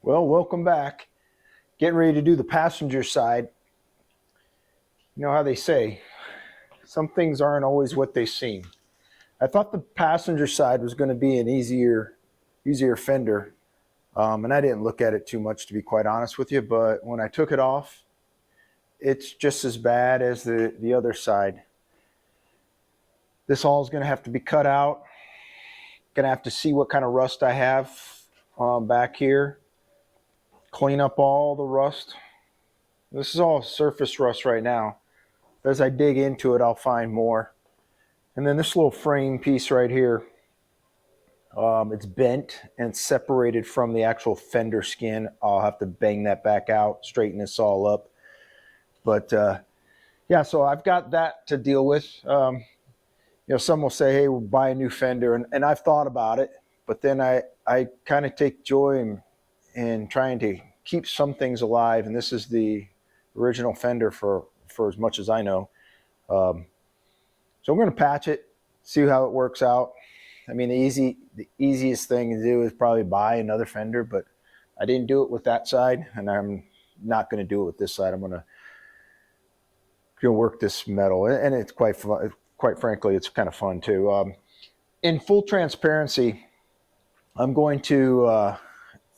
Well, welcome back. Getting ready to do the passenger side. You know how they say, some things aren't always what they seem. I thought the passenger side was going to be an easier fender, and I didn't look at it too much, to be quite honest with you, but when I took it off, it's just as bad as the other side. This all is going to have to be cut out. Going to have to see what kind of rust I have back here. Clean up all the rust. This is all surface rust right now. As I dig into it, I'll find more. And then this little frame piece right here, it's bent and separated from the actual fender skin. I'll have to bang that back out, straighten this all up. But yeah, so I've got that to deal with. You know, some will say, hey, we'll buy a new fender. And I've thought about it, but then I kind of take joy in trying to keep some things alive. And this is the original fender for as much as I know. So I'm going to patch it, see how it works out. I mean, the easiest thing to do is probably buy another fender, but I didn't do it with that side, and I'm not going to do it with this side. I'm going to work this metal, and it's quite fun. Quite frankly, it's kind of fun too. In full transparency, I'm going to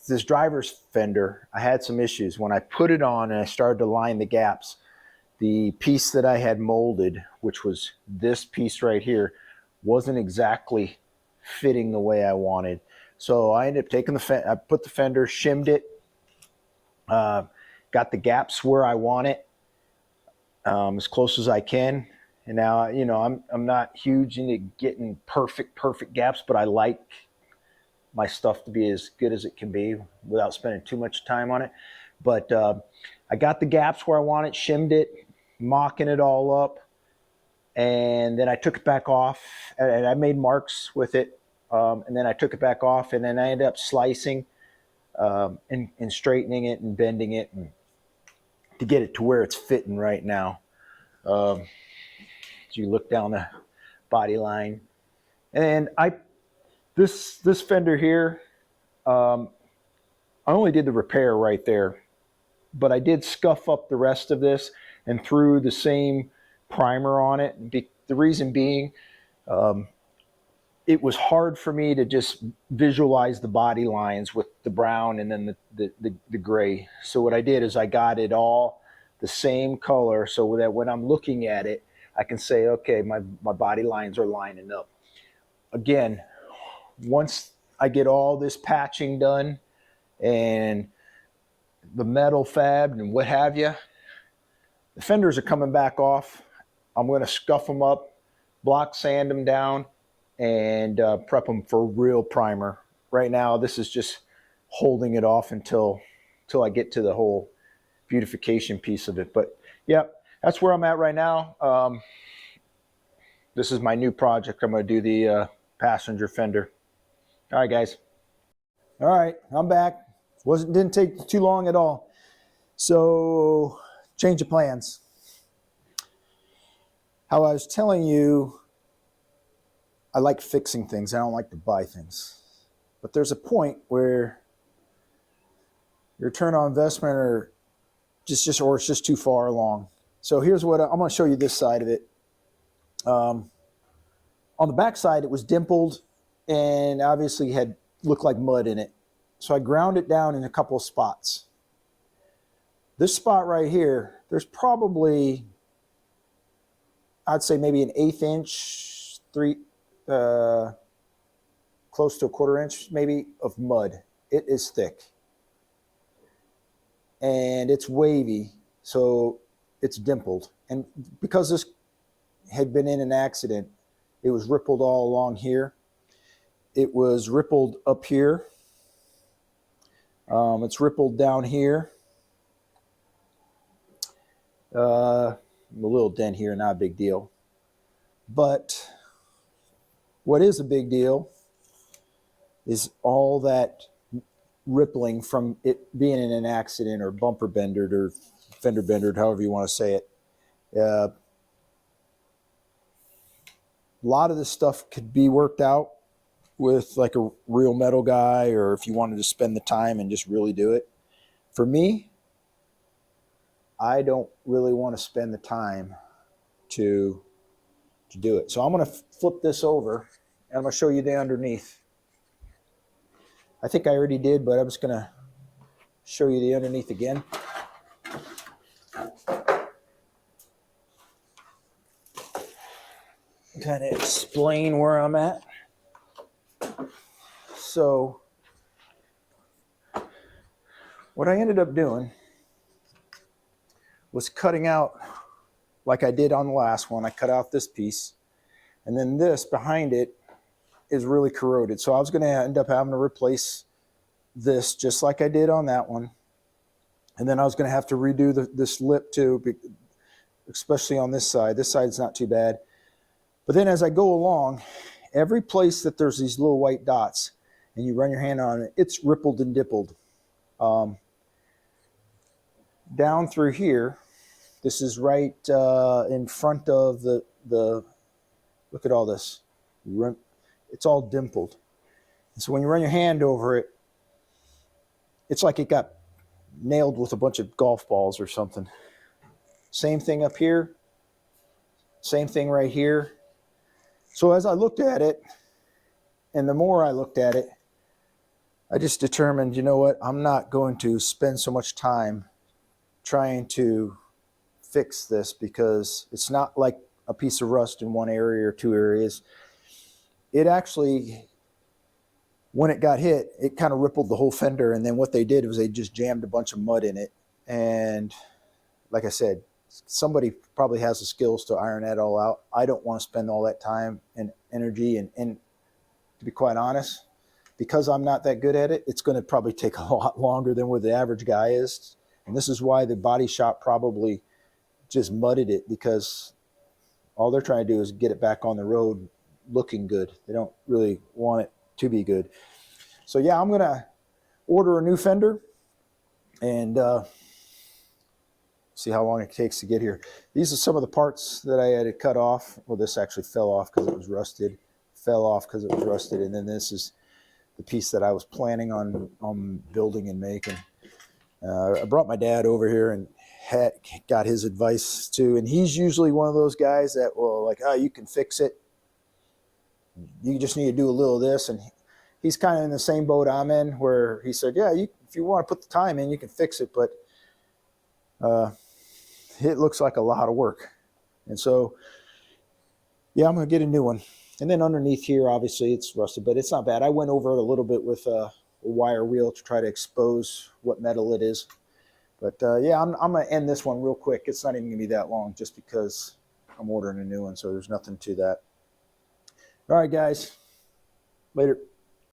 this driver's fender. I had some issues when I put it on and I started to line the gaps. The piece that I had molded, which was this piece right here, wasn't exactly fitting the way I wanted. So I ended up taking I put the fender, shimmed it, got the gaps where I want it, as close as I can. And now, you know, I'm not huge into getting perfect gaps, but I like my stuff to be as good as it can be without spending too much time on it. But I got the gaps where I want it, shimmed it, mocking it all up, and then I took it back off, and I made marks with it, and then I took it back off, and then I ended up slicing and straightening it and bending it to get it to where it's fitting right now. So you look down the body line, and this fender here, I only did the repair right there, but I did scuff up the rest of this and threw the same primer on it. The reason being, it was hard for me to just visualize the body lines with the brown and then the gray. So what I did is I got it all the same color so that when I'm looking at it, I can say, okay, my body lines are lining up. Again, once I get all this patching done and the metal fabbed and what have you, the fenders are coming back off. I'm going to scuff them up, block sand them down, and prep them for real primer. Right now, this is just holding it off until I get to the whole beautification piece of it. But yeah, that's where I'm at right now. This is my new project. I'm going to do the passenger fender. All right, guys. All right, I'm back. Didn't take too long at all. So, change of plans. How I was telling you, I like fixing things. I don't like to buy things. But there's a point where your return on investment or it's just too far along. So here's what I'm going to show you this side of it. On the back side, it was dimpled and obviously had looked like mud in it. So I ground it down in a couple of spots. This spot right here, there's probably, I'd say maybe an 1/8 inch, close to a 1/4 inch maybe of mud. It is thick. And it's wavy, so it's dimpled. And because this had been in an accident, it was rippled all along here. It was rippled up here. It's rippled down here. A little dent here, not a big deal. But what is a big deal is all that rippling from it being in an accident or bumper bendered or fender bendered, however you want to say it. A lot of this stuff could be worked out. with like a real metal guy, or if you wanted to spend the time and just really do it. For me, I don't really want to spend the time to do it. So I'm going to flip this over and I'm going to show you the underneath. I think I already did, but I'm just going to show you the underneath again. Kind of explain where I'm at. So what I ended up doing was cutting out, like I did on the last one. I cut out this piece, and then this behind it is really corroded. So I was going to end up having to replace this just like I did on that one. And then I was going to have to redo this lip too, especially on this side. This side's not too bad. But then as I go along, every place that there's these little white dots and you run your hand on it, it's rippled and dimpled. Down through here, this is right in front of the look at all this. It's all dimpled. And so when you run your hand over it, it's like it got nailed with a bunch of golf balls or something. Same thing up here. Same thing right here. So as I looked at it, and the more I looked at it, I just determined, you know what, I'm not going to spend so much time trying to fix this, because it's not like a piece of rust in one area or two areas. It actually, when it got hit, it kind of rippled the whole fender. And then what they did was they just jammed a bunch of mud in it. And like I said, somebody probably has the skills to iron that all out. I don't want to spend all that time and energy. And to be quite honest, because I'm not that good at it, it's going to probably take a lot longer than what the average guy is. And this is why the body shop probably just mudded it, because all they're trying to do is get it back on the road looking good. They don't really want it to be good. So yeah, I'm going to order a new fender and see how long it takes to get here. These are some of the parts that I had to cut off. Well, this actually fell off because it was rusted. Fell off because it was rusted. And then this is the piece that I was planning on building and making. I brought my dad over here and got his advice too. And he's usually one of those guys that will like, oh, you can fix it. You just need to do a little of this. And he's kind of in the same boat I'm in, where he said, yeah, if you want to put the time in, you can fix it. But it looks like a lot of work. And so, yeah, I'm going to get a new one. And then underneath here, obviously, it's rusted, but it's not bad. I went over it a little bit with a wire wheel to try to expose what metal it is. But yeah, I'm going to end this one real quick. It's not even going to be that long, just because I'm ordering a new one, so there's nothing to that. All right, guys. Later.